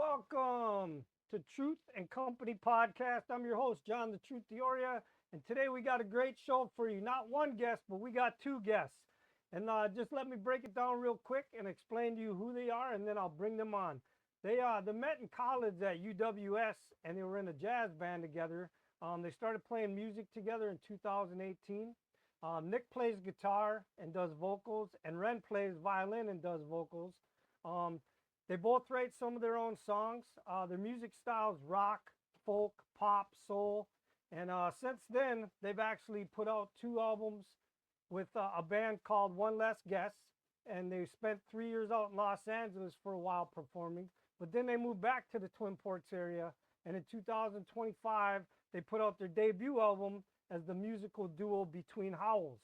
Welcome to Truth and Company Podcast. I'm your host, John the Truth Dioria, and today we got a great show for you. Not one guest, but we got two guests. And just let me break it down real quick and explain to you who they are, and then I'll bring them on. They met in college at UWS, and they were in a jazz band together. They started playing music together in 2018. Nick plays guitar and does vocals, and Ren plays violin and does vocals. Um, they both write some of their own songs. Their music styles rock, folk, pop, soul. And since then, they've actually put out two albums with a band called One Less Guest. And they spent 3 years out in Los Angeles for a while performing. But then they moved back to the Twin Ports area. And in 2025, they put out their debut album as the musical duo Between Howls,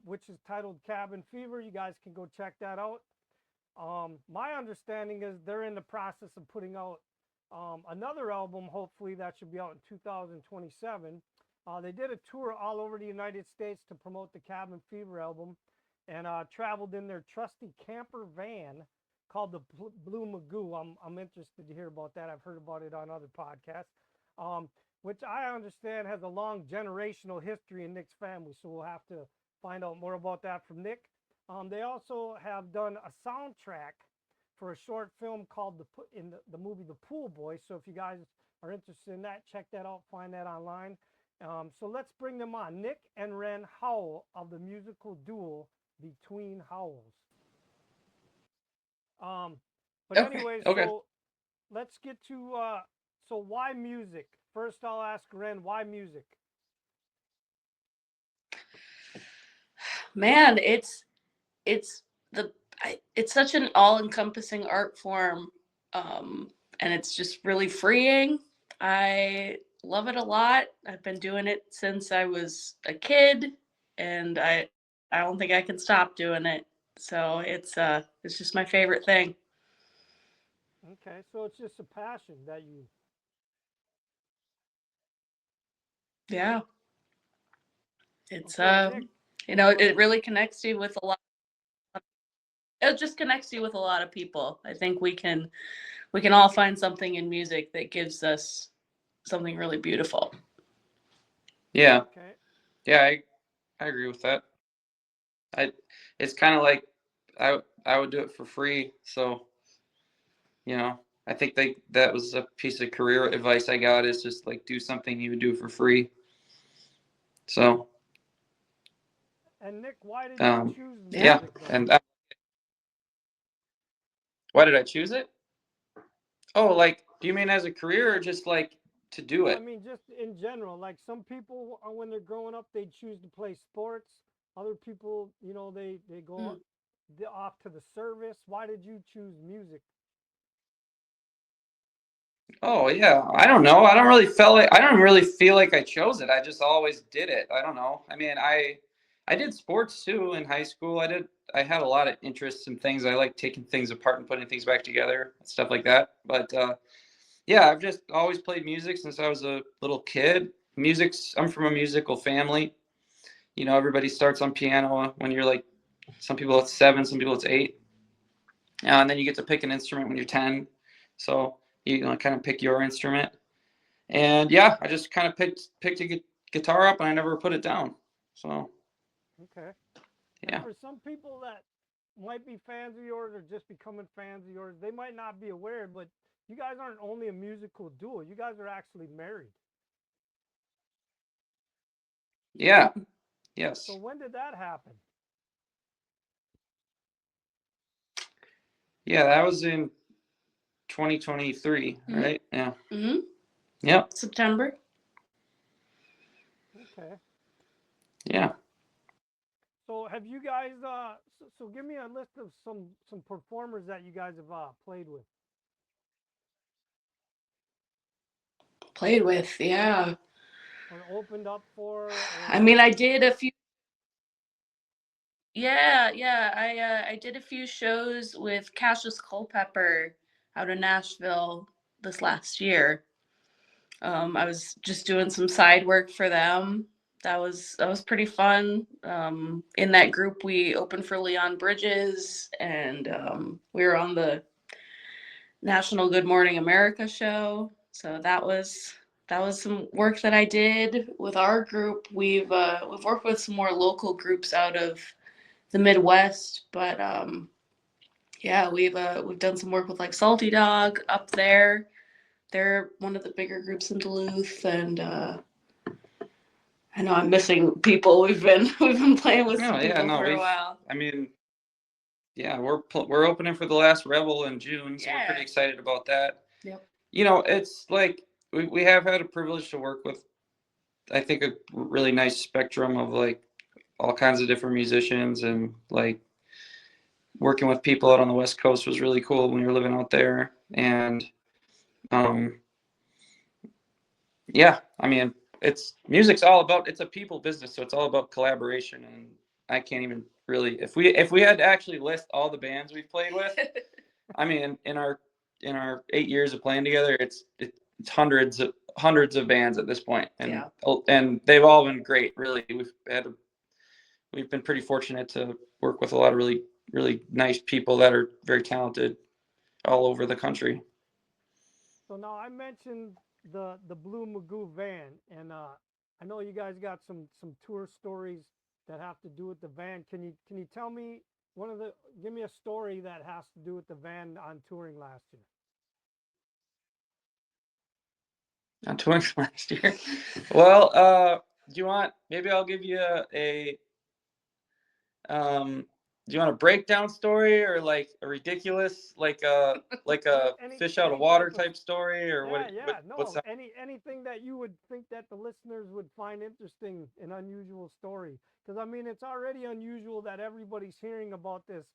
which is titled Cabin Fever. You guys can go check that out. My understanding is they're in the process of putting out another album, hopefully that should be out in 2027. They did a tour all over the United States to promote the Cabin Fever album and traveled in their trusty camper van called the Blue Magoo. I'm interested to hear about that. I've heard about it on other podcasts, which I understand has a long generational history in Nick's family. So we'll have to find out more about that from Nick. They also have done a soundtrack for a short film called the movie The Pool Boy. So if you guys are interested in that, check that out, find that online. So let's bring them on. Nick and Ren Howl of the musical duo Between Howls. But anyway, Okay. so let's get to so why music? First, I'll ask Ren, why music? Man, it's it's such an all-encompassing art form, and it's just really freeing. I love it a lot. I've been doing it since I was a kid, and I don't think I can stop doing it. So it's just my favorite thing. Okay, so it's just a passion that you. Yeah, it's Okay, Nick. Go it ahead. really connects you with a lot. It just connects you with a lot of people. I think we can all find something in music that gives us something really beautiful. Yeah, Okay. yeah, I agree with that. I it's kind of like I would do it for free. So, you know, I think that was a piece of career advice I got is just like do something you would do for free. So, And Nick, why did you um, choose Yeah. yeah, music though? and why did I choose it? Oh, like, do you mean as a career or just like to do No, I it? mean just in general. Like some people, when they're growing up, they choose to play sports. Other people, they go Mm. off to the service. Why did you choose music? Oh yeah, I don't know. I don't really feel like I chose it. I just always did it. I don't know. I mean, I did sports too in high school. I had a lot of interests in things. I like taking things apart and putting things back together, stuff like that. But yeah, I've just always played music since I was a little kid. I'm from a musical family. You know, everybody starts on piano when you're like some people it's 7, some people it's 8. And then you get to pick an instrument when you're 10. So you kind of pick your instrument. And yeah, I just kind of picked a guitar up and I never put it down. So Okay. And yeah, for some people that might be fans of yours or just becoming fans of yours, they might not be aware, but you guys aren't only a musical duo. You guys are actually married. yeah, So yes, when did that happen? yeah. That was in 2023, Mm-hmm. right? Yeah, Mm-hmm. yep, September. Okay. yeah. So have you guys so give me a list of some performers that you guys have played with. Played with, yeah. Or opened up for I or mean, I did a few. Yeah, yeah. I did a few shows with Cassius Culpepper out in Nashville this last year. I was just doing some side work for them. That was pretty fun. In that group, we opened for Leon Bridges, and we were on National Good Morning America show. So that was some work that I did with our group. We've worked with some more local groups out of the Midwest, but yeah, we've done some work with like Salty Dog up there. They're one of the bigger groups in Duluth, and I know I'm missing people. We've been playing with some people for a while. I mean, yeah, we're opening for the Last Rebel in June, so we're pretty excited about that. Yep. You know, it's like we have had a privilege to work with, I think, a really nice spectrum of like all kinds of different musicians, and like working with people out on the West Coast was really cool when we were living out there. And yeah, I mean, music's all about, it's a people business, so it's all about collaboration. And I can't even really, if we had to actually list all the bands we've played with, I mean, in our 8 years of playing together, it's hundreds of bands at this point, and and they've all been great. Really, we've been pretty fortunate to work with a lot of really, really nice people that are very talented all over the country. So now I mentioned the Blue Magoo van, and I know you guys got some tour stories that have to do with the van. Can you tell me give me a story that has to do with the van on touring last year? On touring last year, well, do you want? Maybe I'll give you a do you want a breakdown story, or like a ridiculous, like a fish out of water type story, or what's that? Anything that you would think that the listeners would find interesting, an unusual story? Because I mean, it's already unusual that everybody's hearing about this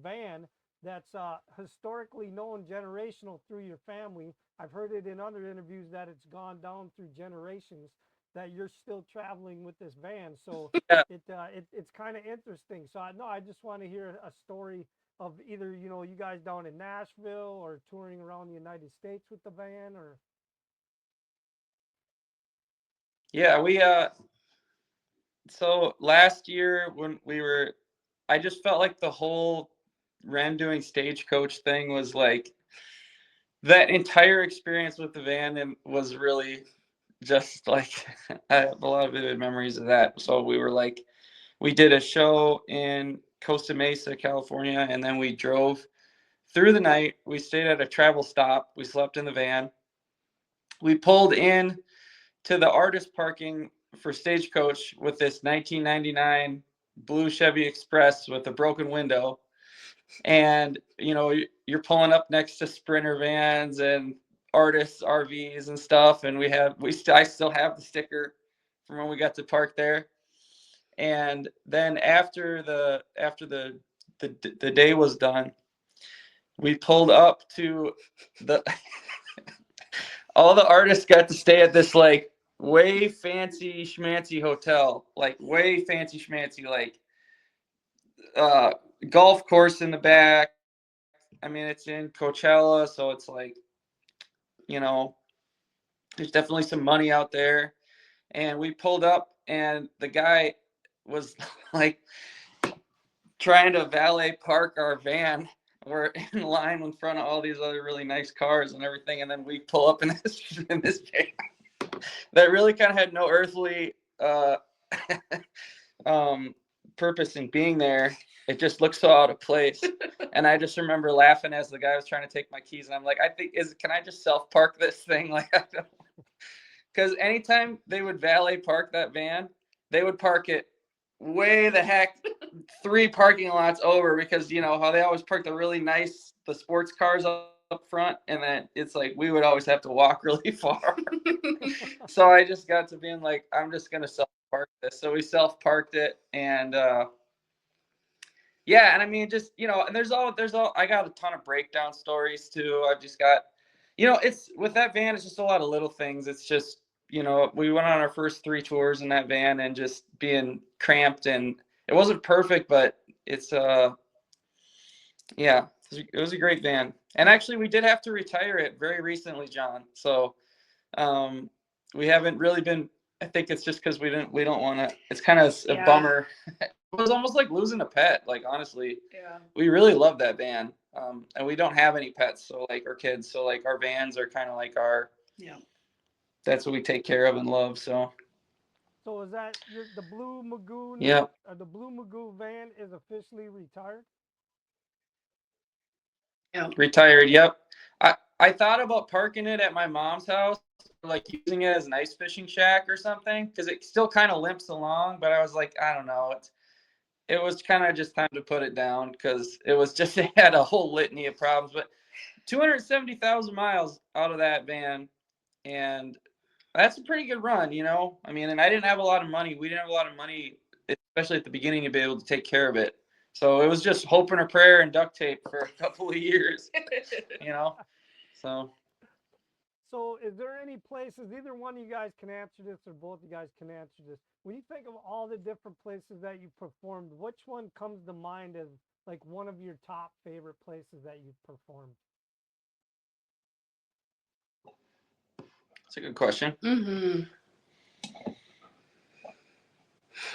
van that's historically known, generational through your family. I've heard it in other interviews that it's gone down through generations, that you're still traveling with this van. So Yeah. It's kind of interesting. So I just want to hear a story of either, you guys down in Nashville or touring around the United States with the van, or. Yeah, so last year when I just felt like the whole Ren doing Stagecoach thing was like, that entire experience with the van and was really just like, I have a lot of vivid memories of that. So we did a show in Costa Mesa, California, and then we drove through the night. We stayed at a travel stop. We slept in the van. We pulled in to the artist parking for Stagecoach with this 1999 blue Chevy Express with a broken window. And, you're pulling up next to Sprinter vans and artists RVs and stuff. And I still have the sticker from when we got to park there. And then after the day was done, we pulled up to all the artists got to stay at this like way fancy schmancy hotel, like way fancy schmancy, like golf course in the back. I mean, it's in Coachella, so it's like, there's definitely some money out there. And we pulled up, and the guy was like trying to valet park our van. We're in line in front of all these other really nice cars and everything, and then we pull up in this van that really kind of had no earthly purpose in being there. It just looked so out of place. And I just remember laughing as the guy was trying to take my keys, and I'm like, can I just self park this thing? Like, I don't, because anytime they would valet park that van, they would park it way the heck 3 parking lots over, because how they always park the sports cars up front, and then it's like we would always have to walk really far. So I just got to being like, I'm just gonna self park this. So we self parked it, and yeah, and I mean, just and there's all I got a ton of breakdown stories too. I've just got, it's with that van, it's just a lot of little things. It's just, we went on our first 3 tours in that van, and just being cramped, and it wasn't perfect, but it's yeah, it was a great van. And actually, we did have to retire it very recently, John. So we haven't really been. I think it's just because we don't want to. It's kind of a bummer. It was almost like losing a pet. Like, honestly, yeah, we really love that van. And we don't have any pets, so like our kids, so like our vans are kind of like that's what we take care of and love. So So is that the Blue Magoo? yeah, The Blue Magoo van is officially retired? Yeah. retired. Yep. I thought about parking it at my mom's house, like using it as an ice fishing shack or something, because it still kind of limps along. But I was like, I don't know. It was kind of just time to put it down because it was just, it had a whole litany of problems. But 270,000 miles out of that van, and that's a pretty good run, you know. I mean, and I didn't have a lot of money. We didn't have a lot of money, especially at the beginning, to be able to take care of it. So it was just hope and a prayer and duct tape for a couple of years, you know. So So is there any places, either one of you guys can answer this or both of you guys can answer this. When you think of all the different places that you performed, which one comes to mind as like one of your top favorite places that you've performed? that's a good question. Mm-hmm.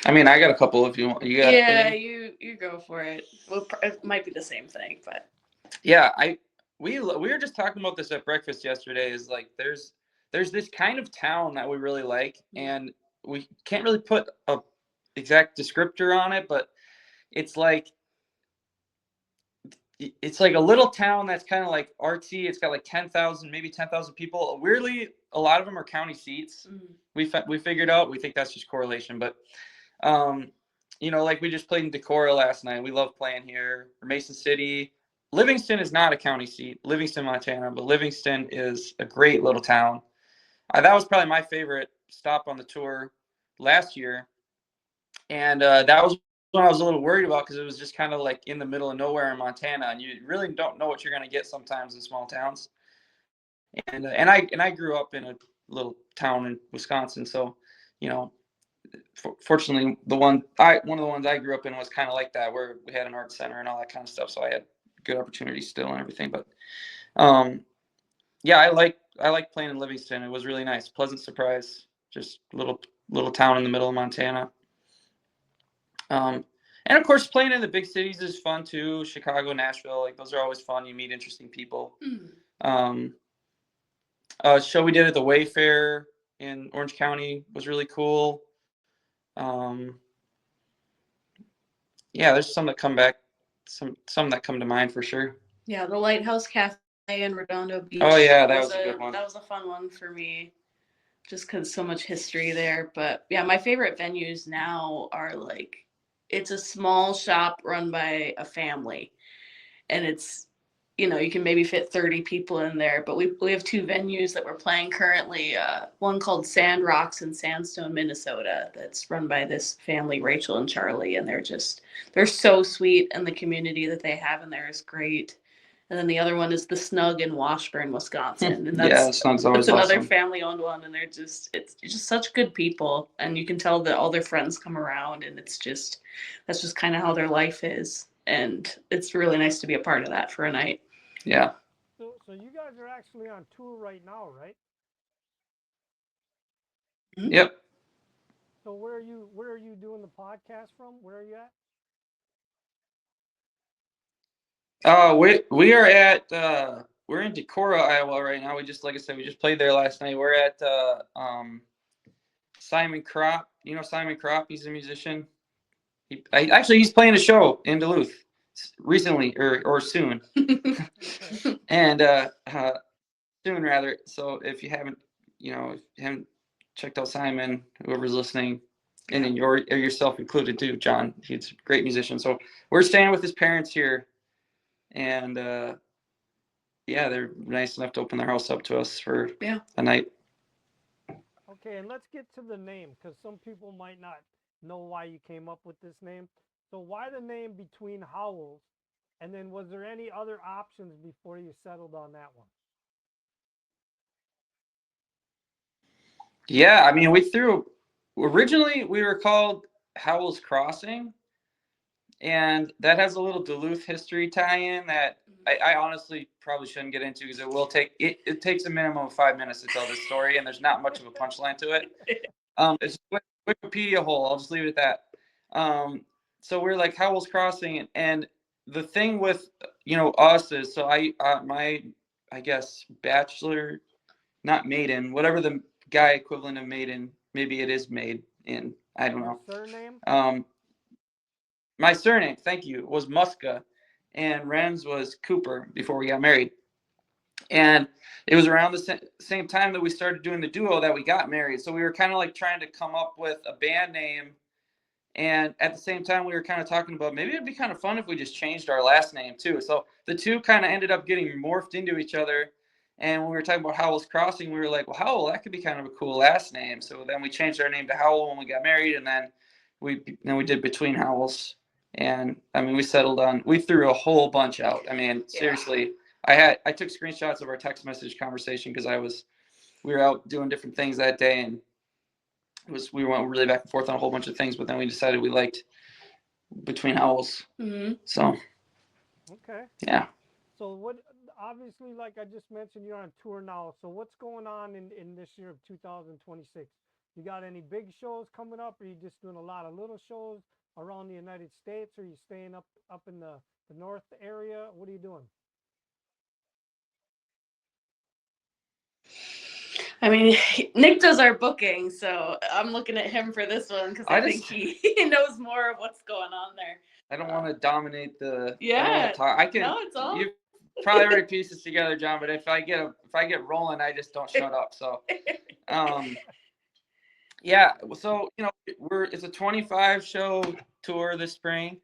I mean, I got a couple if you want. You got Yeah, any? you go for it. Well, it might be the same thing, but Yeah, we were just talking about this at breakfast yesterday. Is like there's this kind of town that we really like, and we can't really put a exact descriptor on it, but it's like a little town that's kind of like artsy. It's got like 10,000, maybe 10,000 people. Weirdly, a lot of them are county seats. We figured out. We think that's just correlation, but you know, like we just played in Decorah last night. We love playing here. Or Mason City. Livingston is not a county seat, Livingston, Montana, but Livingston is a great little town. That was probably my favorite stop on the tour last year. And that was when I was a little worried about, because it was just kind of like in the middle of nowhere in Montana, and you really don't know what you're going to get sometimes in small towns. And I grew up in a little town in Wisconsin, so you know, fortunately, one of the ones I grew up in was kind of like that, where we had an art center and all that kind of stuff. So I had good opportunities still and everything. But yeah, I like playing in Livingston. It was really nice, pleasant surprise. Just little town in the middle of Montana. And of course, playing in the big cities is fun too. Chicago, Nashville, like those are always fun. You meet interesting people. Show we did at the Wayfair in Orange County was really cool. Yeah, there's some that come back, some that come to mind for sure. yeah, the Lighthouse Cafe in Redondo Beach. Oh yeah, that was a good one. That was a fun one for me, just because so much history there. But yeah, my favorite venues now are like, it's a small shop run by a family, and it's, you know, you can maybe fit 30 people in there. But we have two venues that we're playing currently. One called Sand Rocks in Sandstone, Minnesota, that's run by this family, Rachel and Charlie, and they're so sweet, and the community that they have in there is great. And then the other one is the Snug in Washburn, Wisconsin, and that's another awesome. family-owned one. And it's just such good people, and you can tell that all their friends come around, and that's just kind of how their life is, and it's really nice to be a part of that for a night. Yeah. So you guys are actually on tour right now, right? Mm-hmm. Yep. So where are you doing the podcast from? Where are you at? We are at we're in Decorah, Iowa right now. Like I said, we just played there last night. We're at Simon Kropp. You know Simon Kropp? He's a musician. He's playing a show in Duluth recently or soon. And soon rather. So if you haven't checked out Simon, whoever's listening, and then yourself included too, John, he's a great musician. So we're staying with his parents here, and yeah, they're nice enough to open their house up to us for a night. Okay, and let's get to the name, because some people might not know why you came up with this name. So why the name Between Howls? And then was there any other options before you settled on that one? Yeah, I mean, originally we were called Howls Crossing, and that has a little Duluth history tie-in that I honestly probably shouldn't get into, because it takes a minimum of 5 minutes to tell this story, and there's not much of a punchline to it. It's a Wikipedia hole. I'll just leave it at that. So we're like Howls Crossing, and the thing with us is, so I guess bachelor, not maiden, whatever the guy equivalent of maiden, maybe it is made in, I don't know. Surname? My surname, thank you, was Muska, and Ren's was Cooper before we got married. And it was around the same time that we started doing the duo that we got married. So we were kind of like trying to come up with a band name. And at the same time, we were kind of talking about maybe it'd be kind of fun if we just changed our last name too. So the two kind of ended up getting morphed into each other. And when we were talking about Howls Crossing, we were like, well, Howl, that could be kind of a cool last name. So then we changed our name to Howl when we got married. And then we did Between Howls. And I mean, we threw a whole bunch out. I mean, seriously. I took screenshots of our text message conversation because we were out doing different things that day, and we went really back and forth on a whole bunch of things, but then we decided we liked Between Howls. Mm-hmm. So okay. Yeah. So obviously, like I just mentioned, you're on tour now. So what's going on in this year of 2026? You got any big shows coming up? Or are you just doing a lot of little shows around the United States? Or are you staying up in the north area? What are you doing? I mean, Nick does our booking, so I'm looking at him for this one because I think he knows more of what's going on there. I don't want to dominate the. Yeah. I can. No, it's all. You probably already pieced together, John. But if I get rolling, I just don't shut up. So, yeah. So it's a 25 show tour this spring.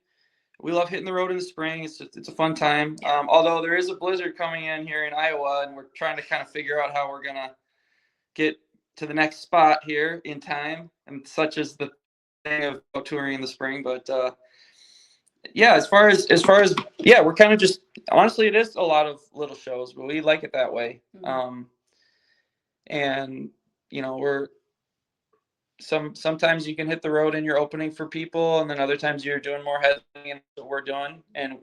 We love hitting the road in the spring. It's a fun time. Although there is a blizzard coming in here in Iowa, and we're trying to kind of figure out how we're gonna get to the next spot here in time, and such as the thing of touring in the spring. But yeah, as far as we're kind of just, honestly, it is a lot of little shows, but we like it that way. Mm-hmm. And we're sometimes you can hit the road and you're opening for people, and then other times you're doing more headlining, and what we're doing. And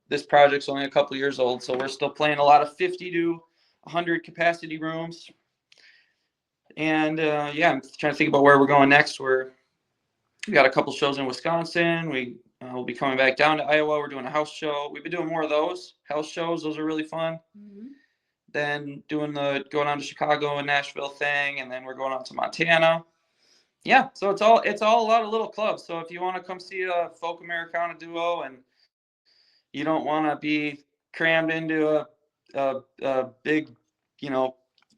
this project's only a couple years old, so we're still playing a lot of 50 to 100 capacity rooms. And I'm trying to think about where we're going next. We got a couple shows in Wisconsin. We'll be coming back down to Iowa. We're doing a house show. We've been doing more of those house shows. Those are really fun. Mm-hmm. Then going on to Chicago and Nashville thing, and then we're going on to Montana. Yeah, so it's all a lot of little clubs. So if you want to come see a folk Americana duo and you don't want to be crammed into a big,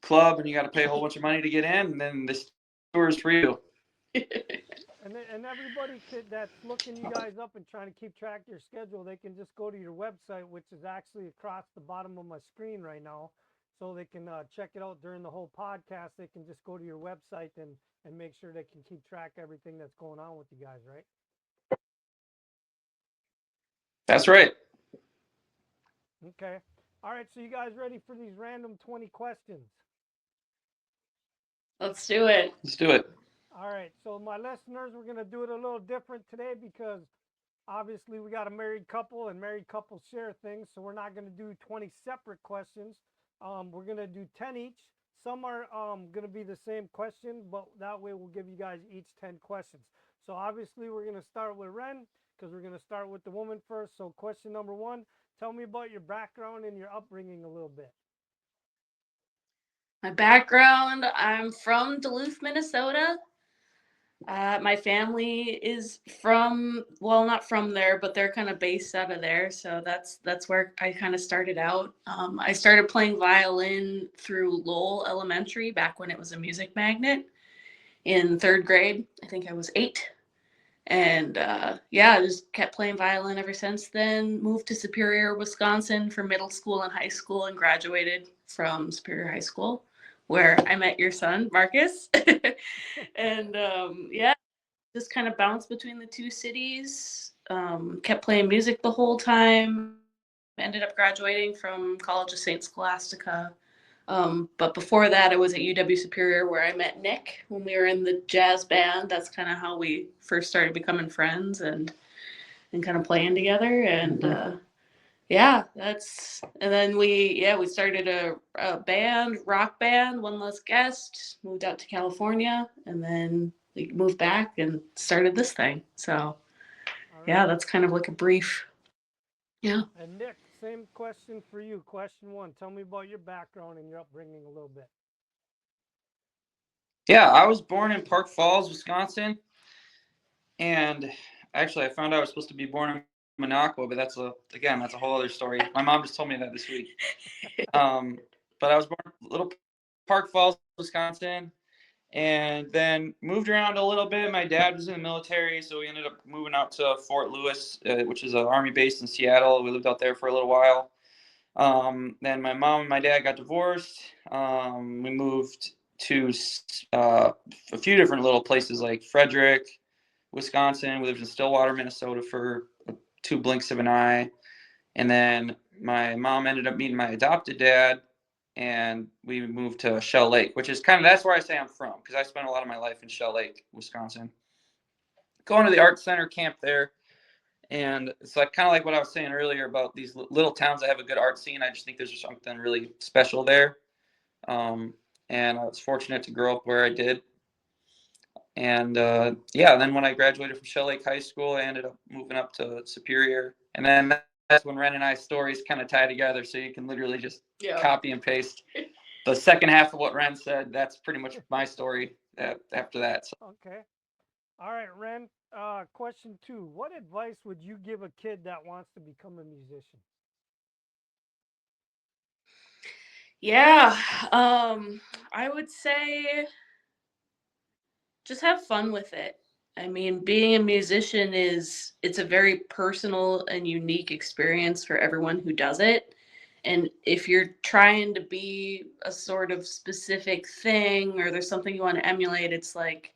club, and you got to pay a whole bunch of money to get in, then this tour is for you. And everybody that's looking you guys up and trying to keep track of your schedule, they can just go to your website, which is actually across the bottom of my screen right now. So they can check it out during the whole podcast. They can just go to your website and make sure they can keep track of everything that's going on with you guys, right? That's right. Okay. All right. So you guys ready for these random 20 questions? Let's do it. Let's do it. All right. So my listeners, we're going to do it a little different today because obviously we got a married couple and married couples share things. So we're not going to do 20 separate questions. We're going to do 10 each. Some are going to be the same question, but that way we'll give you guys each 10 questions. So obviously we're going to start with Ren because we're going to start with the woman first. So question number 1, tell me about your background and your upbringing a little bit. My background, I'm from Duluth, Minnesota. My family is not from there, but they're kind of based out of there. So that's where I kind of started out. I started playing violin through Lowell Elementary back when it was a music magnet in 3rd grade. I think I was 8. And I just kept playing violin ever since then. Moved to Superior, Wisconsin for middle school and high school, and graduated from Superior High School, where I met your son, Marcus. And just kind of bounced between the two cities. Kept playing music the whole time. Ended up graduating from College of St. Scholastica. But before that, I was at UW Superior, where I met Nick when we were in the jazz band. That's kind of how we first started becoming friends and kind of playing together. And and then we started a band, rock band, One Less Guest, moved out to California, and then we moved back and started this thing. So that's kind of like a brief. Yeah. And Nick, same question for you. Question one. Tell me about your background and your upbringing a little bit. Yeah, I was born in Park Falls, Wisconsin, and actually, I found out I was supposed to be born in Minocqua, but that's a whole other story. My mom just told me that this week. Um, but I was born in little Park Falls, Wisconsin, and then moved around a little bit. My dad was in the military, so we ended up moving out to Fort Lewis, which is an army base in Seattle. We lived out there for a little while. Then my mom and my dad got divorced. We moved to a few different little places like Frederick, Wisconsin. We lived in Stillwater, Minnesota for 2 blinks of an eye. And then my mom ended up meeting my adopted dad, and we moved to Shell Lake, which is that's where I say I'm from, because I spent a lot of my life in Shell Lake, Wisconsin. Going to the art center camp there. And it's kind of like what I was saying earlier about these little towns that have a good art scene. I just think there's something really special there. And I was fortunate to grow up where I did. And then when I graduated from Shell Lake High School, I ended up moving up to Superior. And then that's when Ren and I's stories kind of tie together. So you can literally just copy and paste the second half of what Ren said. That's pretty much my story after that. So. Okay. All right, Ren. Question two. What advice would you give a kid that wants to become a musician? Yeah. I would say just have fun with it. I mean, being a musician it's a very personal and unique experience for everyone who does it. And if you're trying to be a sort of specific thing or there's something you want to emulate, it's like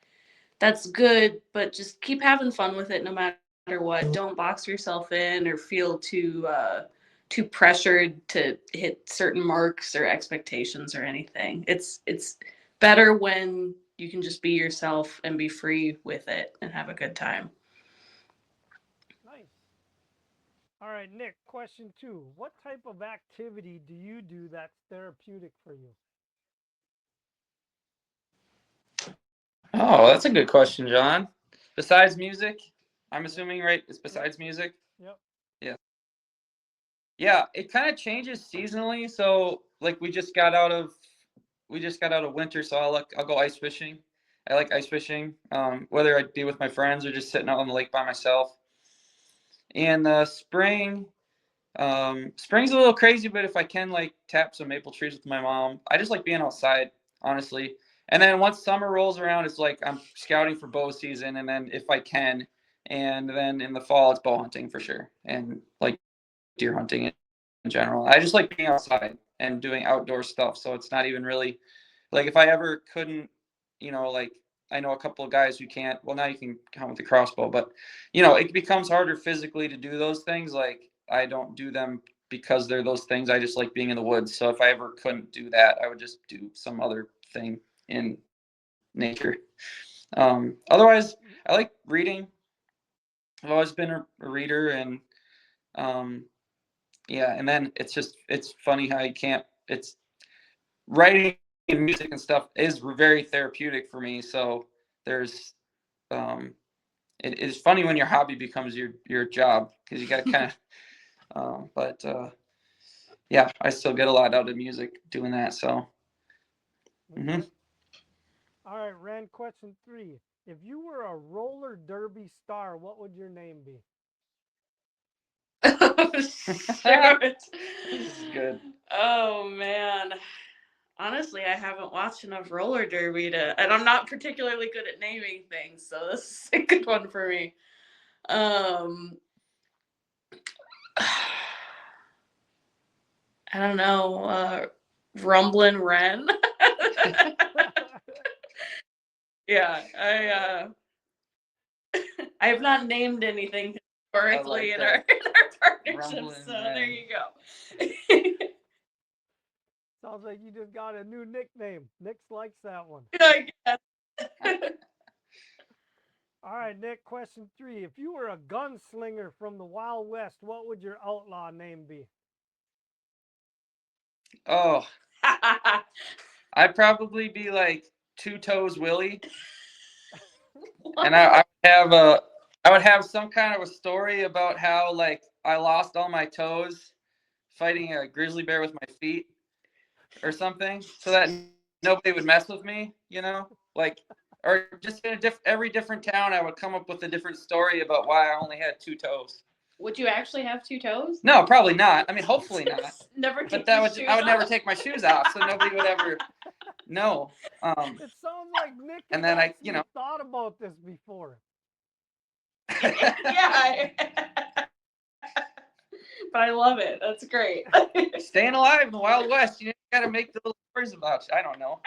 that's good, but just keep having fun with it no matter what. Don't box yourself in or feel too pressured to hit certain marks or expectations or anything. It's better when you can just be yourself and be free with it and have a good time. Nice. All right, Nick. Question two. What type of activity do you do that's therapeutic for you? Oh, that's a good question, John. Besides music, I'm assuming, right? It's besides music. Yep. Yeah. Yeah, it kind of changes seasonally. So, like, we just got out of winter, so I'll go ice fishing. I like ice fishing, whether I be with my friends or just sitting out on the lake by myself. And spring's a little crazy, but if I can like tap some maple trees with my mom, I just like being outside, honestly. And then once summer rolls around, it's like I'm scouting for bow season, and then if I can, and then in the fall it's bow hunting for sure, and like deer hunting in general. I just like being outside and doing outdoor stuff. So it's not even really like if I ever couldn't, like I know a couple of guys who can't. Well, now you can hunt with the crossbow, but it becomes harder physically to do those things. Like I don't do them because they're those things. I just like being in the woods. So if I ever couldn't do that, I would just do some other thing in nature. Otherwise, I like reading. I've always been a reader, and um, yeah, and then it's funny how you can't. It's writing and music and stuff is very therapeutic for me. So there's um, it is funny when your hobby becomes your job because you got to kind of. Yeah, I still get a lot out of music doing that. So. Okay. Mhm. All right, Ren. Question three. If you were a roller derby star, what would your name be? Oh, shoot. This is good. Oh man. Honestly, I haven't watched enough roller derby and I'm not particularly good at naming things, so this is a good one for me. Um, I don't know, Rumblin' Wren. Yeah, I have not named anything historically like in that. our partnership, Rumblin' so there Wren. you go. Sounds like you just got a new nickname. Nick likes that one. I guess. All right, Nick. Question three. If you were a gunslinger from the Wild West, what would your outlaw name be? Oh, I'd probably be like Two Toes Willie, and I would have I would have some kind of a story about how like I lost all my toes fighting a grizzly bear with my feet or something, so that nobody would mess with me, like, or just in every different town, I would come up with a different story about why I only had 2 toes. Would you actually have 2 toes? No, probably not. I mean, hopefully not. Never But take your shoes I would never off? take my shoes off, so nobody would ever know. It sounds like Nick has And then actually thought about this before. Yeah. But I love it. That's great. Staying alive in the Wild West, you got to make the little stories about you. I don't know.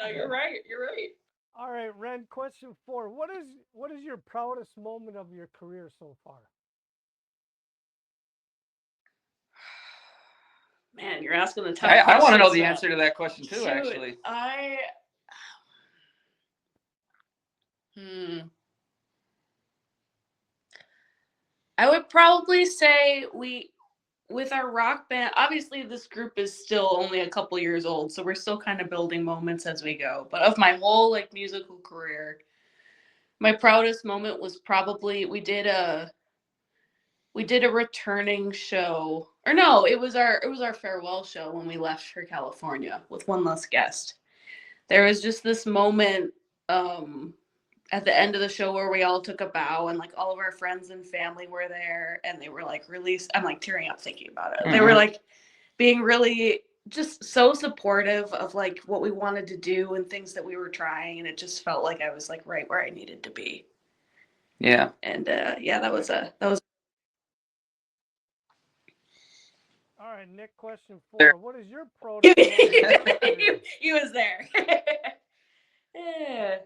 No, you're right. You're right. All right, Ren, question 4. What is your proudest moment of your career so far? Man, you're asking the tough I want to know questions the now. answer to that question too, Shoot, actually. I would probably say with our rock band, obviously this group is still only a couple years old, so we're still kind of building moments as we go. But of my whole like musical career, my proudest moment was probably we did a returning show. Or no, it was our farewell show when we left for California with one less guest. There was just this moment at the end of the show where we all took a bow and like all of our friends and family were there and they were like I'm like tearing up thinking about it. Mm-hmm. They were like being really just so supportive of like what we wanted to do and things that we were trying, and it just felt like I was like right where I needed to be. Yeah. And that was All right, Nick, question 4. What is your proudest moment? He was there. Yeah.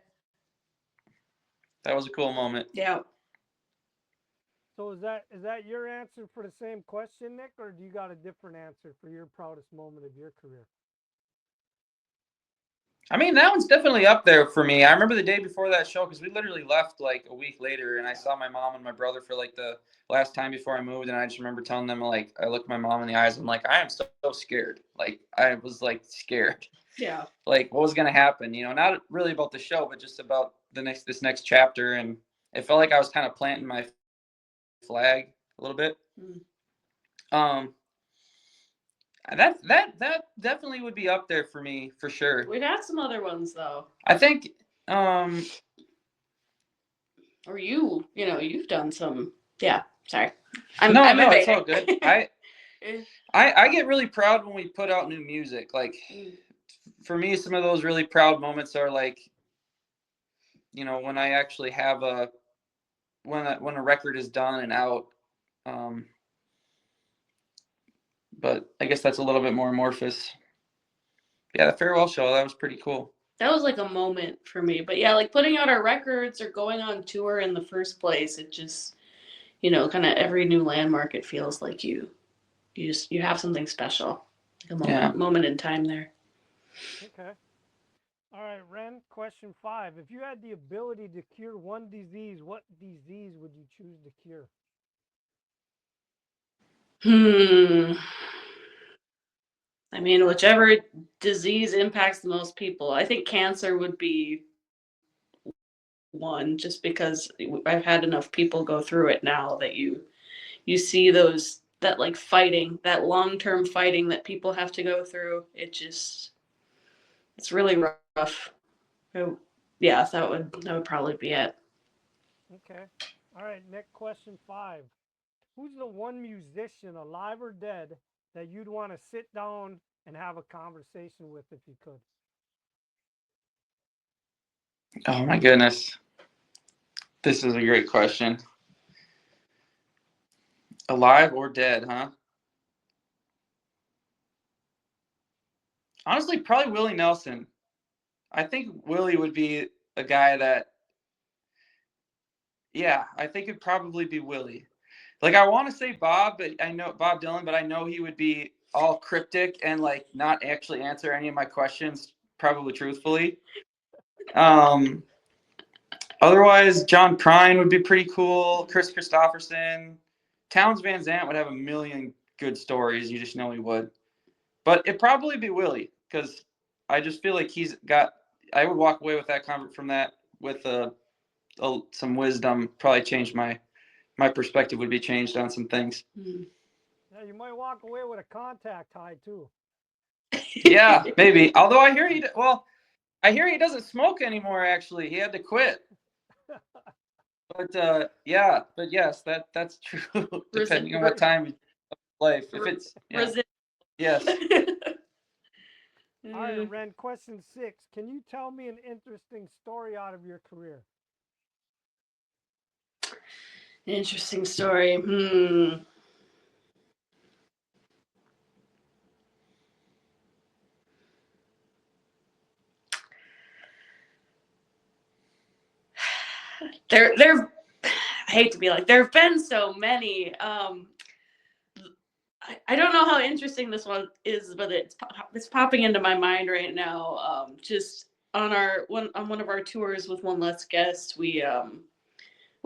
That was a cool moment. Yeah. So is that your answer for the same question, Nick, or do you got a different answer for your proudest moment of your career? I mean, that one's definitely up there for me. I remember the day before that show because we literally left like a week later, and I saw my mom and my brother for like the last time before I moved, and I just remember telling them, like, I looked my mom in the eyes, I'm like, I am so scared. Like, I was like scared. Yeah. Like, what was gonna happen? Not really about the show, but just about this next chapter, and it felt like I was kind of planting my flag a little bit. That definitely would be up there for me for sure. We've had some other ones though. I think or you've done some. Yeah, sorry. No, it's all good. I get really proud when we put out new music. Like for me, some of those really proud moments are like, when I actually have when a record is done and out. But I guess that's a little bit more amorphous. Yeah, the farewell show, that was pretty cool. That was like a moment for me. But yeah, like putting out our records or going on tour in the first place, it just, kind of every new landmark, it feels like you have something special. Like a moment in time there. Okay. All right, Ren, question 5. If you had the ability to cure one disease, what disease would you choose to cure? I mean, whichever disease impacts the most people. I think cancer would be one, just because I've had enough people go through it now that you see that like fighting, that long-term fighting that people have to go through. It's really rough. Yeah, that would probably be it. Okay. All right, next question 5. Who's the one musician, alive or dead, that you'd want to sit down and have a conversation with if you could? Oh my goodness. This is a great question. Alive or dead, huh? Honestly, probably Willie Nelson. I think Willie would be a guy that, I think it'd probably be Willie. Like, I want to say Bob, but I know Bob Dylan, but I know he would be all cryptic and like not actually answer any of my questions probably truthfully. Otherwise, John Prine would be pretty cool. Chris Christopherson, Townes Van Zandt would have a million good stories. You just know he would. But it'd probably be Willie, because I just feel like I would walk away with that from that with some wisdom, probably changed my perspective would be changed on some things. Mm. Yeah, you might walk away with a contact high too. Yeah, maybe. Although I hear he doesn't smoke anymore. Actually, he had to quit. But yes, that's true. Depending on what time of life, if it's yes. All right, Ren, question 6. Can you tell me an interesting story out of your career? Interesting story. There. I hate to be like, there have been so many. I don't know how interesting this one is, but it's popping into my mind right now. Just on one of our tours with One Less Guest, we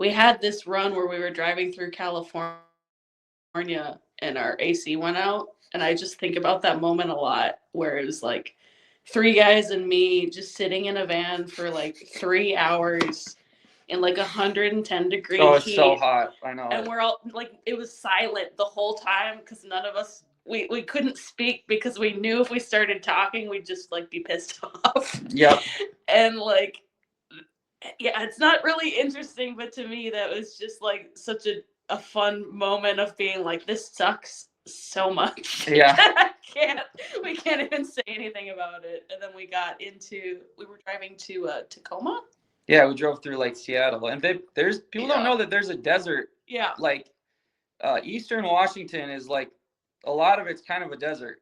had this run where we were driving through California and our AC went out, and I just think about that moment a lot, where it was like 3 guys and me just sitting in a van for like 3 hours in like 110-degree Oh, it's heat. so hot. I know. And we're all like, it was silent the whole time because none of us, we couldn't speak because we knew if we started talking, we'd just like be pissed off. Yep. And like, yeah, it's not really interesting, but to me, that was just like such a fun moment of being like, this sucks so much. Yeah. We can't even say anything about it. And then we were driving to Tacoma. Yeah, we drove through like Seattle, and there's people don't know that there's a desert. Yeah. Like, Eastern Washington is like, a lot of it's kind of a desert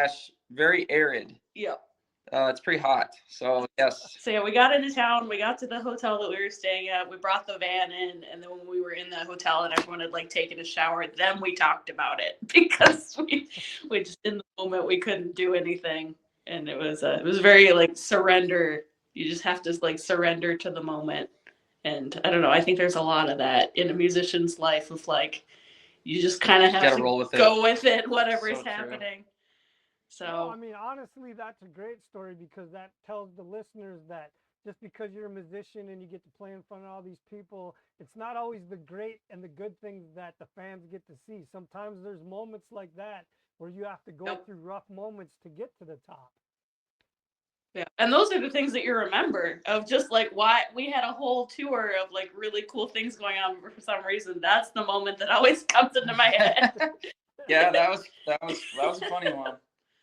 / very arid. Yeah. It's pretty hot. So yes. So yeah, we got into town. We got to the hotel that we were staying at. We brought the van in, and then when we were in the hotel and everyone had like taken a shower, then we talked about it because we just in the moment we couldn't do anything, and it was very like surrender. You just have to like surrender to the moment. And I don't know, I think there's a lot of that in a musician's life of like, you just kind of have to roll with go with it, whatever is So true. happening. So Well, I mean, honestly, that's a great story because that tells the listeners that just because you're a musician and you get to play in front of all these people, it's not always the great and the good things that the fans get to see. Sometimes there's moments like that where you have to go Yep. through rough moments to get to the top. yeah, and those are the things that you remember of just like why we had a whole tour of like really cool things going on, but for some reason that's the moment that always comes into my head. Yeah, that was a funny one.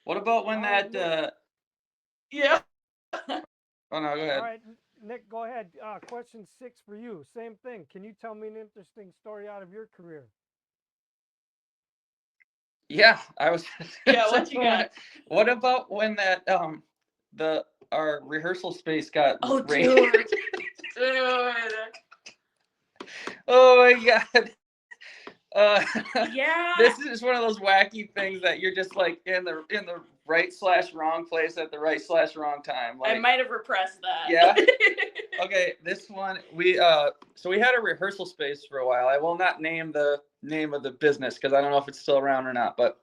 What about when that? Yeah. Oh no, go ahead. All right, Nick, go ahead. Question 6 for you. Same thing. Can you tell me an interesting story out of your career? Yeah, I was. Yeah, what you got? What about when that our rehearsal space got Dude. Oh my god. Yeah. This is one of those wacky things that you're just like in the right / wrong place at the right / wrong time. Like, I might have repressed that. Yeah. Okay, this one so we had a rehearsal space for a while. I will not name the name of the business because I don't know if it's still around or not, but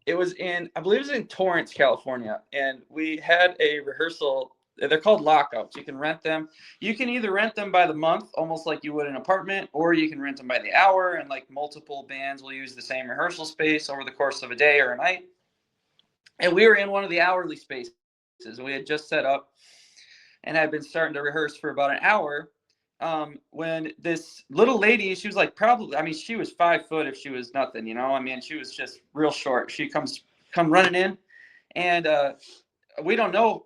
it was I believe it was in Torrance, California, and we had a rehearsal. They're called lockouts. You can rent them. You can either rent them by the month, almost like you would an apartment, or you can rent them by the hour, and like multiple bands will use the same rehearsal space over the course of a day or a night. And we were in one of the hourly spaces. We had just set up and had been starting to rehearse for about an hour when this little lady, she was like she was 5 foot if she was nothing, I mean, she was just real short. She come running in, and we don't know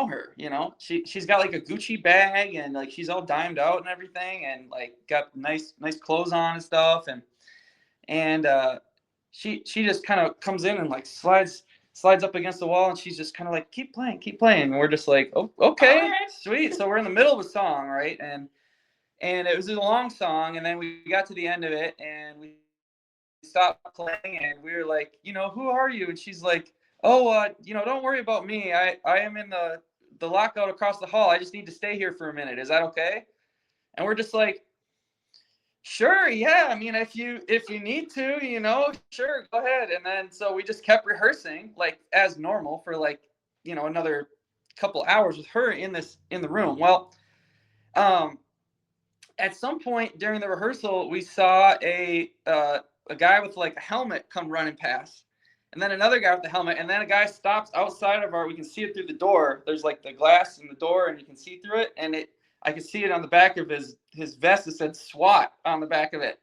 her, she's got like a Gucci bag, and like she's all dimed out and everything, and like got nice clothes on and stuff, and she just kind of comes in and like slides up against the wall, and she's just kind of like, keep playing, and we're just like, oh, okay, right. Sweet. So we're in the middle of a song, right? And it was a long song, and then we got to the end of it, and we stopped playing, and we were like, who are you? And she's like, oh, don't worry about me. I am in the lockout across the hall. I just need to stay here for a minute. Is that okay? And we're just like, sure, yeah. I mean, if you need to, sure, go ahead. And then so we just kept rehearsing like as normal for like, another couple hours with her in the room. Well, At some point during the rehearsal, we saw a guy with like a helmet come running past, and then another guy with the helmet, and then a guy stops outside of we can see it through the door. There's like the glass in the door, and you can see through it, and I could see it on the back of his vest. It said SWAT on the back of it,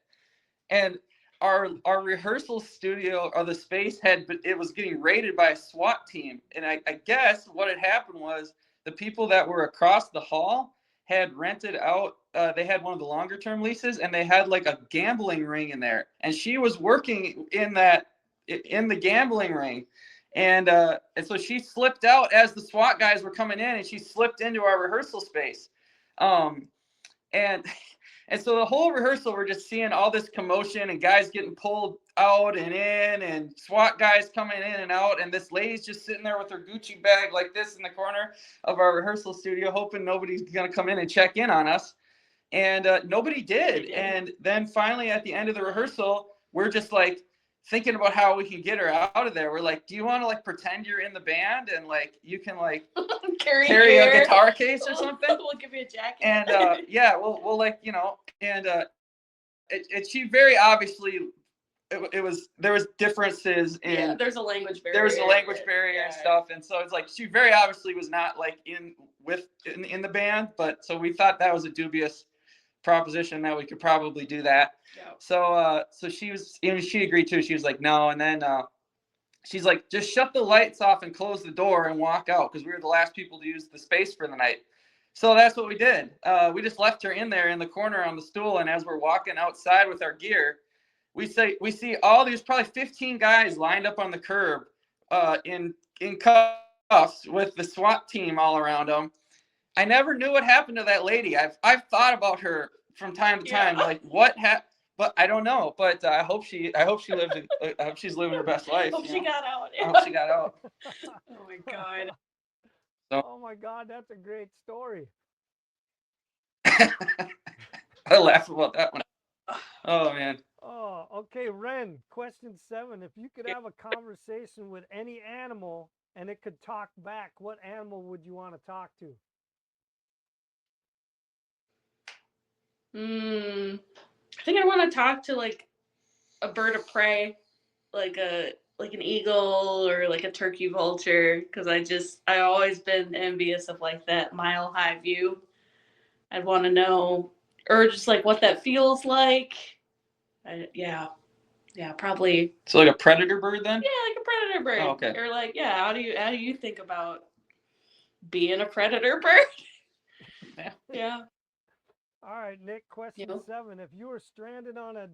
and our rehearsal studio or the space it was getting raided by a SWAT team, and I guess what had happened was the people that were across the hall had rented out. They had one of the longer term leases, and they had like a gambling ring in there, and she was working in the gambling ring, and so she slipped out as the SWAT guys were coming in, and she slipped into our rehearsal space, and so the whole rehearsal, we're just seeing all this commotion and guys getting pulled out and in, and SWAT guys coming in and out, and this lady's just sitting there with her Gucci bag like this in the corner of our rehearsal studio, hoping nobody's gonna come in and check in on us. And nobody did. And then finally at the end of the rehearsal, we're just like thinking about how we can get her out of there. We're like, do you want to like pretend you're in the band and like you can like carry a guitar case or something? We'll give you a jacket. And yeah, we'll like, you know, and she very obviously there was differences in there's a language barrier. There was a language barrier and stuff, and so it's like she very obviously was not like in the band, but so we thought that was a dubious proposition that we could probably do that. Yeah. So she was, she agreed to. She was like, no, and then she's like, just shut the lights off and close the door and walk out, because we were the last people to use the space for the night. So that's what we did. We just left her in there in the corner on the stool, and as we're walking outside with our gear, we see all these probably 15 guys lined up on the curb in cuffs with the SWAT team all around them. I never knew what happened to that lady. I've thought about her from time to time, like what happened, but I don't know. But I hope she's living her best life. She got out. I hope she got out. Oh my God. Oh my God, that's a great story. I laugh about that one. Oh man. Oh, okay, Ren, question 7. If you could have a conversation with any animal and it could talk back, what animal would you want to talk to? I think I want to talk to like a bird of prey, like an eagle or like a turkey vulture, because I always been envious of like that mile high view. I'd want to know, or just like what that feels like. Yeah, probably. So like a predator bird then? Yeah, like a predator bird. Oh, okay. Or like, how do you think about being a predator bird? Yeah. All right, Nick, question 7. If you were stranded on a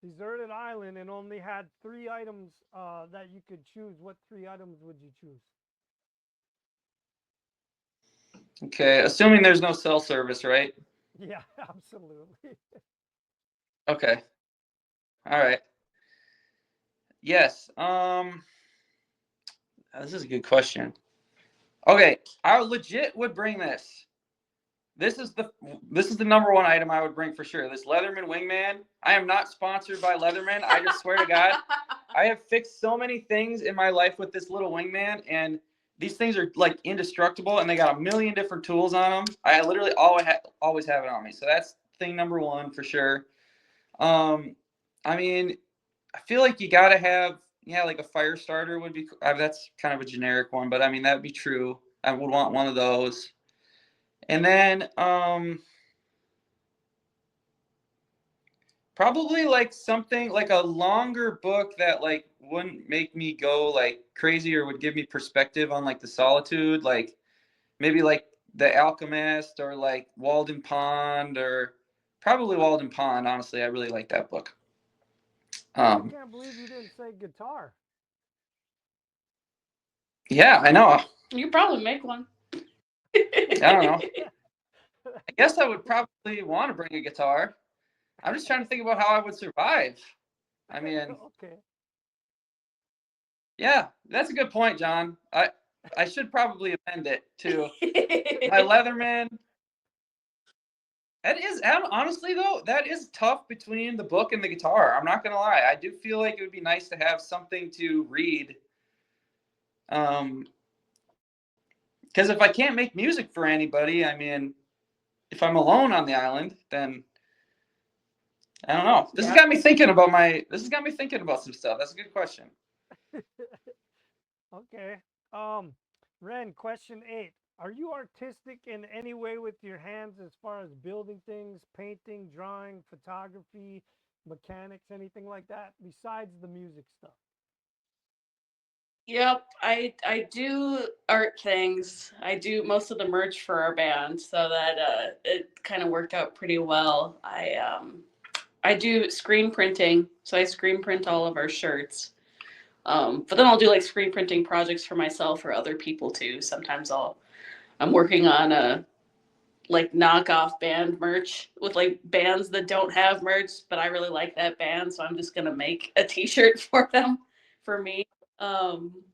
deserted island and only had 3 items that you could choose, what 3 items would you choose? Okay, assuming there's no cell service, right? Yeah, absolutely. Okay. All right. Yes. This is a good question. Okay, I legit would bring this. This is the number 1 item I would bring for sure. This Leatherman Wingman. I am not sponsored by Leatherman. I just swear to God, I have fixed so many things in my life with this little Wingman, and these things are like indestructible, and they got a million different tools on them. I literally always have it on me. So that's thing number 1 for sure. I mean, I feel like you gotta have, like a fire starter would be. That's kind of a generic one, but I mean that would be true. I would want one of those. And then probably like something like a longer book that like wouldn't make me go like crazy or would give me perspective on like the solitude, like maybe like The Alchemist or like Walden Pond, or probably Walden Pond. Honestly, I really like that book. I can't believe you didn't say guitar. Yeah, I know. You could probably make one. I don't know. I guess I would probably want to bring a guitar. I'm just trying to think about how I would survive. I mean, okay. Yeah, that's a good point, John. I should probably amend it to my Leatherman. That is, honestly though, that is tough between the book and the guitar. I'm not gonna lie. I do feel like it would be nice to have something to read. Because if I can't make music for anybody, I mean, if I'm alone on the island, then I don't know. This Yeah. has got me thinking about some stuff. That's a good question. Okay. Ren, question 8. Are you artistic in any way with your hands as far as building things, painting, drawing, photography, mechanics, anything like that, besides the music stuff? Yep, I do art things. I do most of the merch for our band, so that it kind of worked out pretty well. I do screen printing, so I screen print all of our shirts. But then I'll do like screen printing projects for myself or other people too. Sometimes I'm working on a like knockoff band merch with like bands that don't have merch, but I really like that band, so I'm just gonna make a t-shirt for them for me. Um,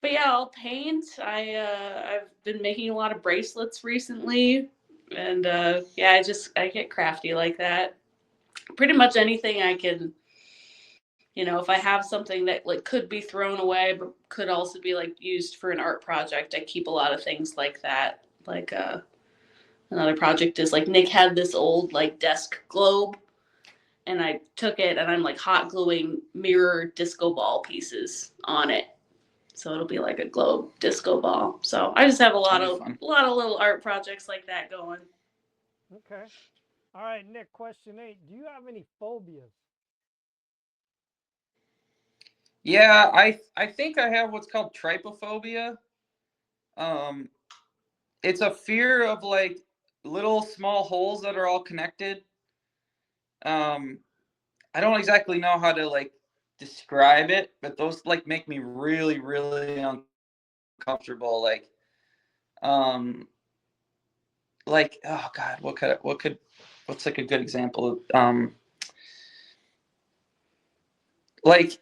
but yeah, I'll paint. I've been making a lot of bracelets recently, and yeah, I get crafty like that. Pretty much anything I can, if I have something that like could be thrown away but could also be like used for an art project, I keep a lot of things like that. Like another project is like Nick had this old like desk globe, and I took it and I'm like hot gluing mirror disco ball pieces on it. So it'll be like a globe disco ball. So I just have a lot That'd of be fun. little art projects like that going. Okay. All right, Nick, question 8. Do you have any phobias? Yeah, I think I have what's called trypophobia. Um, it's a fear of like little small holes that are all connected. Um, I don't exactly know how to like describe it, but those like make me really, really uncomfortable. Um, oh God, what's like a good example? Like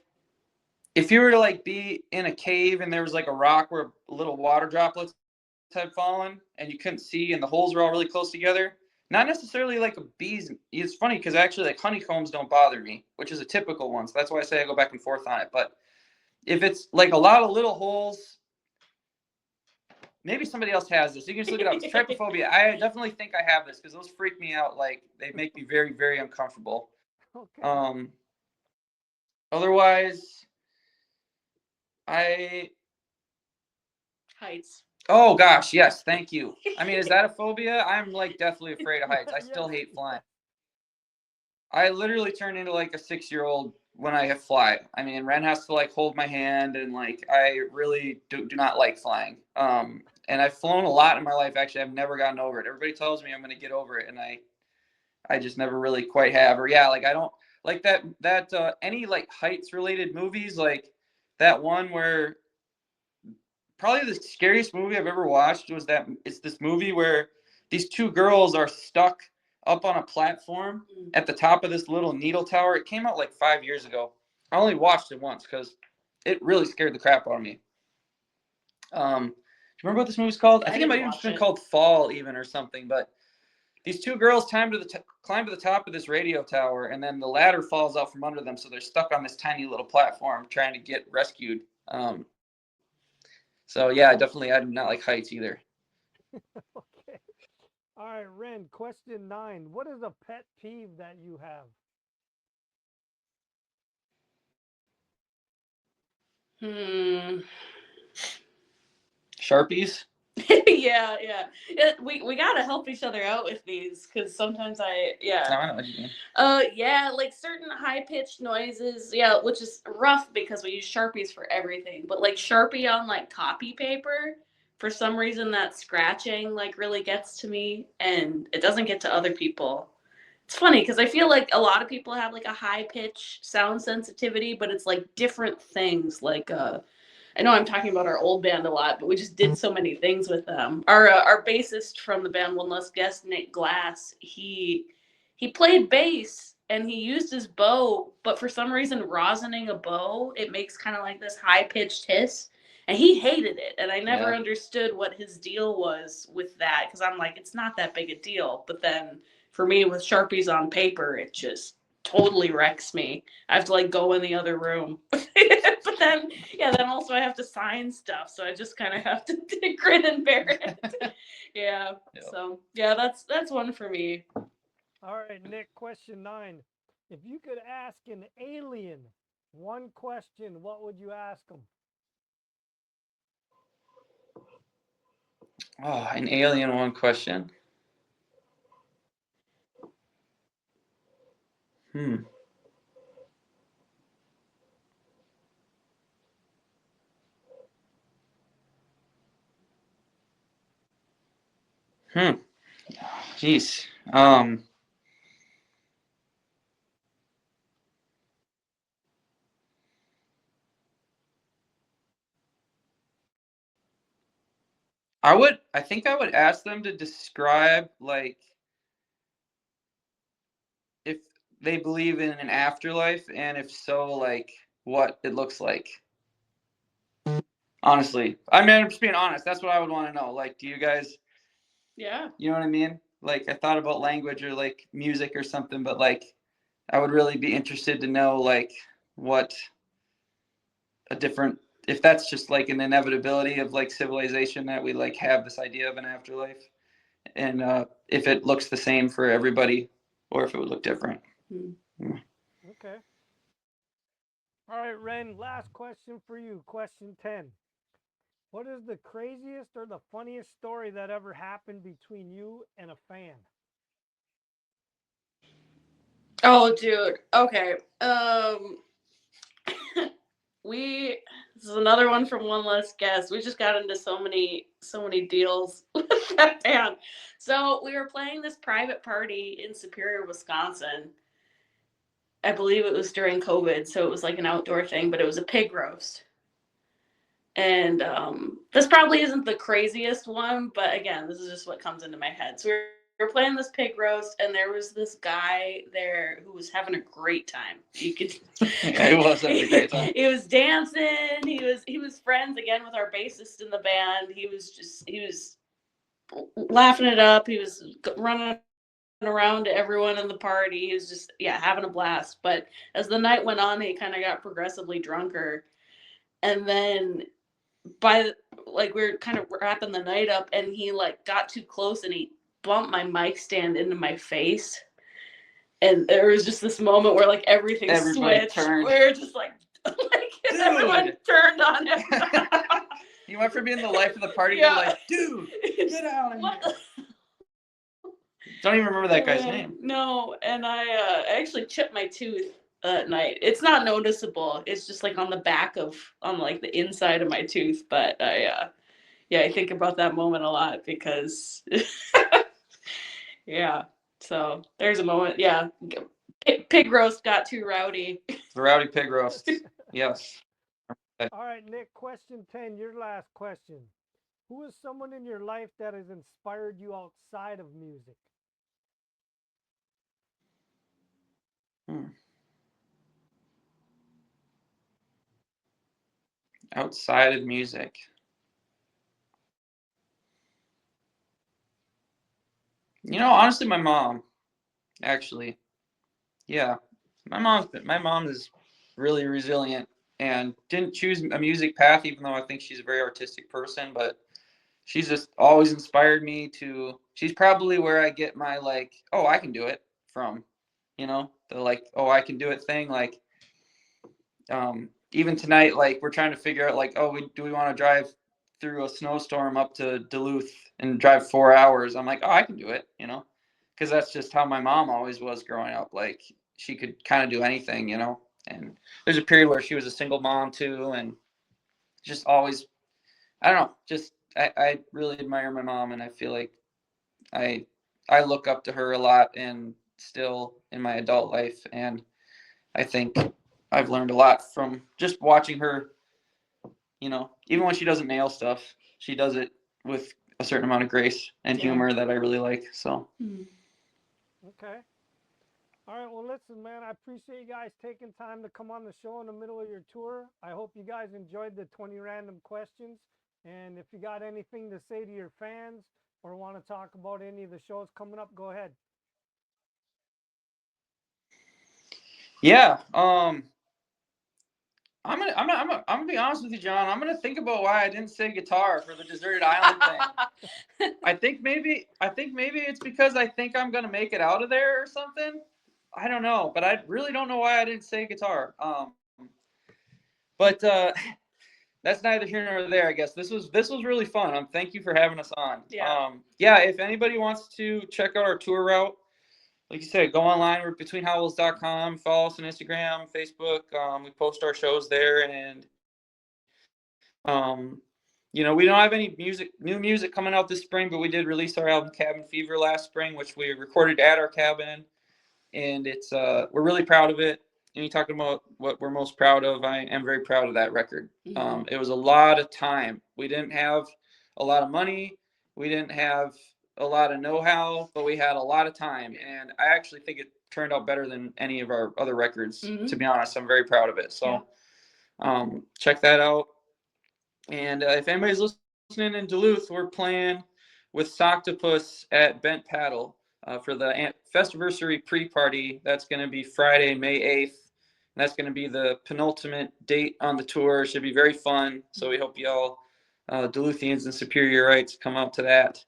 if you were to like be in a cave and there was like a rock where little water droplets had fallen and you couldn't see and the holes were all really close together. Not necessarily like a bee's. It's funny because actually like honeycombs don't bother me, which is a typical one. So that's why I say I go back and forth on it. But if it's like a lot of little holes, maybe somebody else has this. You can just look it up. It's trypophobia. I definitely think I have this because those freak me out. Like they make me very, very uncomfortable. Okay. Otherwise, I Heights. Oh gosh, yes, thank you. I mean, is that a phobia? I'm like definitely afraid of heights. I still Yes. hate flying. I literally turn into like a 6-year-old when I fly. I mean, Ren has to like hold my hand, and like I really do not like flying. And I've flown a lot in my life. Actually, I've never gotten over it. Everybody tells me I'm going to get over it, and I just never really quite have. Or yeah, like I don't like that any like heights related movies, like that one where probably the scariest movie I've ever watched was that it's this movie where these two girls are stuck up on a platform at the top of this little needle tower. It came out like 5 years ago. I only watched it once because it really scared the crap out of me. Do you remember what this movie's called? I think it might have been called Fall even or something. But these two girls climb to the top of this radio tower, and then the ladder falls out from under them, so they're stuck on this tiny little platform trying to get rescued. So yeah, definitely I do not like heights either. Okay. All right, Ren, question 9. What is a pet peeve that you have? Sharpies? Yeah, yeah. We gotta help each other out with these because sometimes No, I know what you mean. yeah, like certain high pitched noises, yeah, which is rough because we use Sharpies for everything. But like Sharpie on like copy paper, for some reason that scratching like really gets to me, and it doesn't get to other people. It's funny because I feel like a lot of people have like a high pitch sound sensitivity, but it's like different things. Like I know I'm talking about our old band a lot, but we just did so many things with them. Our bassist from the band One Less Guest, Nick Glass, he played bass and he used his bow, but for some reason rosining a bow, it makes kind of like this high pitched hiss. And he hated it. And I never understood what his deal was with that because I'm like, it's not that big a deal. But then for me with Sharpies on paper, it just totally wrecks me. I have to like go in the other room. But then also I have to sign stuff, so I just kind of have to grin and bear it. Yeah. Yep. So yeah, that's one for me. All right, Nick, question 9. If you could ask an alien one question, what would you ask them? Oh, an alien one question. Jeez. I think I would ask them to describe, like, if they believe in an afterlife, and if so, like, what it looks like. Honestly, I mean, I'm just being honest. That's what I would want to know. Like, do you guys? Yeah. You know what I mean? Like, I thought about language or like music or something, but like, I would really be interested to know, like, what a different, if that's just like an inevitability of like civilization, that we like have this idea of an afterlife, and if it looks the same for everybody or if it would look different. Okay. All right, Ren, last question for you. Question 10. What is the craziest or the funniest story that ever happened between you and a fan? Oh, dude. Okay. This is another one from One Less Guest. We just got into so many deals with that band. So we were playing this private party in Superior, Wisconsin. I believe it was during COVID, so it was like an outdoor thing, but it was a pig roast. And this probably isn't the craziest one, but again, this is just what comes into my head. So we were playing this pig roast, and there was this guy there who was having a great time. You could, yeah, he was having a great time. He was dancing. He was friends again with our bassist in the band. He was laughing it up. He was running around to everyone in the party. He was just having a blast. But as the night went on, he kind of got progressively drunker, and then we were kind of wrapping the night up, and he like got too close and he bumped my mic stand into my face, and there was just this moment where like everybody switched. Turned. We were just like everyone turned on him. You went from being the life of the party to like, dude, get out of here. Don't even remember that guy's name. No, and I actually chipped my tooth that night. It's not noticeable. It's just like on like the inside of my tooth. But I think about that moment a lot because, So there's a moment. Yeah, pig roast got too rowdy. The rowdy pig roast. Yes. All right, Nick, question 10, your last question. Who is someone in your life that has inspired you outside of music? Outside of music. Honestly, my mom, actually. Yeah. My mom is really resilient and didn't choose a music path, even though I think she's a very artistic person, but she's just always inspired me to. She's probably where I get my like, oh, I can do it from, the like, oh, I can do it thing. Like, even tonight, like we're trying to figure out like, oh, do we want to drive through a snowstorm up to Duluth and drive 4 hours? I'm like, oh, I can do it, because that's just how my mom always was growing up. Like she could kind of do anything, and there's a period where she was a single mom too, and just always, I don't know, just I really admire my mom, and I feel like I look up to her a lot, and still in my adult life, and I think I've learned a lot from just watching her. Even when she doesn't nail stuff, she does it with a certain amount of grace and humor that I really like. So. Okay. All right. Well, listen, man, I appreciate you guys taking time to come on the show in the middle of your tour. I hope you guys enjoyed the 20 random questions. And if you got anything to say to your fans or want to talk about any of the shows coming up, go ahead. Yeah. I'm gonna be honest with you, John. I'm gonna think about why I didn't say guitar for the deserted island thing. I think maybe it's because I think I'm gonna make it out of there or something. I don't know, but I really don't know why I didn't say guitar. But that's neither here nor there. I guess this was really fun. Thank you for having us on. Yeah. Yeah. If anybody wants to check out our tour route, like you said, go online. We're betweenhowls.com. Follow us on Instagram, Facebook. We post our shows there, and we don't have any new music coming out this spring, but we did release our album Cabin Fever last spring, which we recorded at our cabin, and it's we're really proud of it. And you talking about what we're most proud of? I am very proud of that record. Mhm. It was a lot of time. We didn't have a lot of money. We didn't have a lot of know-how, but we had a lot of time, and I actually think it turned out better than any of our other records. Mhm. To be honest, I'm very proud of it. So, check that out. And if anybody's listening in Duluth, we're playing with Soctopus at Bent Paddle for the Festiversary pre-party. That's going to be Friday, May 8th. And that's going to be the penultimate date on the tour. It should be very fun. So we hope y'all, Duluthians and Superiorites, come out to that.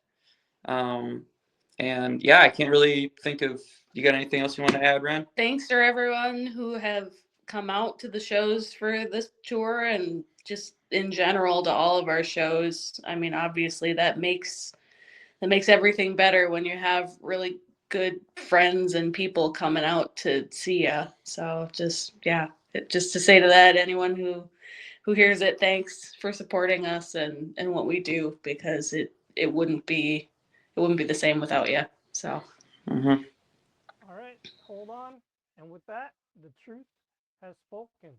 And yeah, I can't really think of, you got anything else you want to add, Ren? Thanks for everyone who have come out to the shows for this tour and just in general to all of our shows. I mean, obviously that makes everything better when you have really good friends and people coming out to see you. So just to say to that, anyone who hears it, thanks for supporting us and what we do, because it wouldn't be the same without you. So. Mm-hmm. All right, hold on. And with that, the truth has spoken.